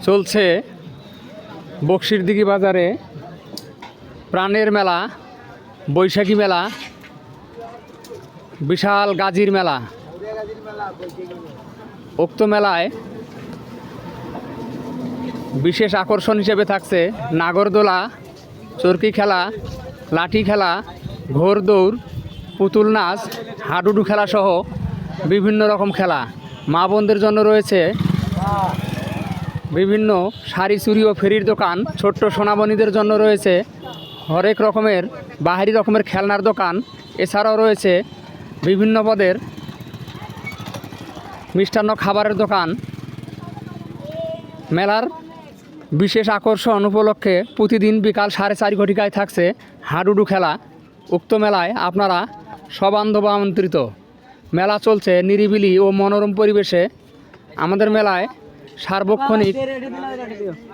চলছে বক্সিরদিঘি বাজারে প্রাণের মেলা, বৈশাখী মেলা, বিশাল গাজীর মেলা। উক্ত মেলায় বিশেষ আকর্ষণ হিসেবে থাকছে নাগরদোলা, চরকি খেলা, লাঠি খেলা, ঘোড়দৌড়, পুতুল নাচ, হাডুডু খেলা সহ বিভিন্ন রকম খেলা। মা বোনদের জন্য রয়েছে বিভিন্ন শাড়ি, চুড়ি ও ফেরির দোকান। ছোট্ট সোনামণিদের জন্য রয়েছে হরেক রকমের বাহারি রকমের খেলনার দোকান। এছাড়াও রয়েছে বিভিন্ন পদের মিষ্টান্ন খাবারের দোকান। মেলার বিশেষ আকর্ষণ উপলক্ষে প্রতিদিন বিকাল 4:30 ঘটিকায় থাকছে হাডুডু খেলা। উক্ত মেলায় আপনারা সবান্ধব আমন্ত্রিত। মেলা চলছে নিরিবিলি ও মনোরম পরিবেশে। আমাদের মেলায় সার্বক্ষণিক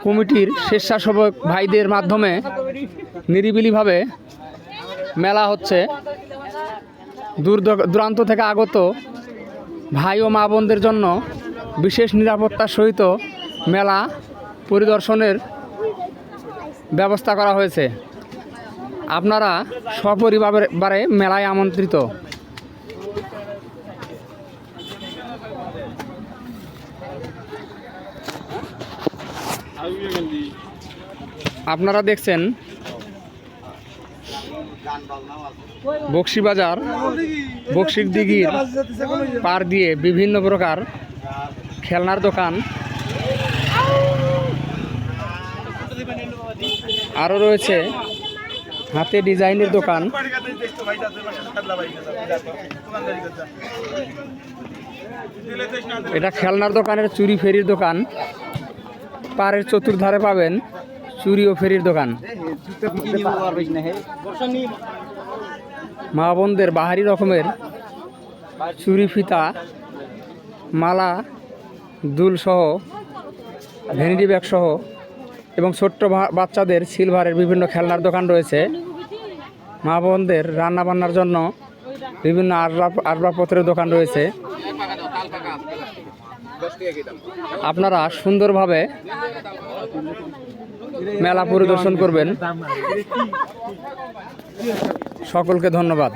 কমিটির স্বেচ্ছাসেবক ভাইদের মাধ্যমে নিরিবিলিভাবে মেলা হচ্ছে। দূর দূরান্ত থেকে আগত ভাই ও মা বোনদের জন্য বিশেষ নিরাপত্তার সহিত মেলা পরিদর্শনের ব্যবস্থা করা হয়েছে। আপনারা সপরিবারে মেলায় আমন্ত্রিত। আপনারা দেখছেন বক্সিবাজার, বক্সিরদিঘির পার দিয়ে বিভিন্ন প্রকার খেলনার দোকান। আরও রয়েছে হাতে ডিজাইনের দোকান। এটা খেলনার দোকানের চুরি ফেরির দোকান। পাড়ের চতুর্ধারে পাবেন চুরি ও ফেরির দোকান। মা বোনদের বাহারি রকমের চুরি, ফিতা, মালা, দুল সহ, ভ্যানিটি ব্যাগ সহ এবং ছোট্ট বাচ্চাদের সিলভারের বিভিন্ন খেলনার দোকান রয়েছে। মা বোনদের রান্নাবান্নার জন্য বিভিন্ন আসবাবপত্রের দোকান রয়েছে। আপনারা সুন্দরভাবে মেলা পরিদর্শন করবেন। সকলকে ধন্যবাদ।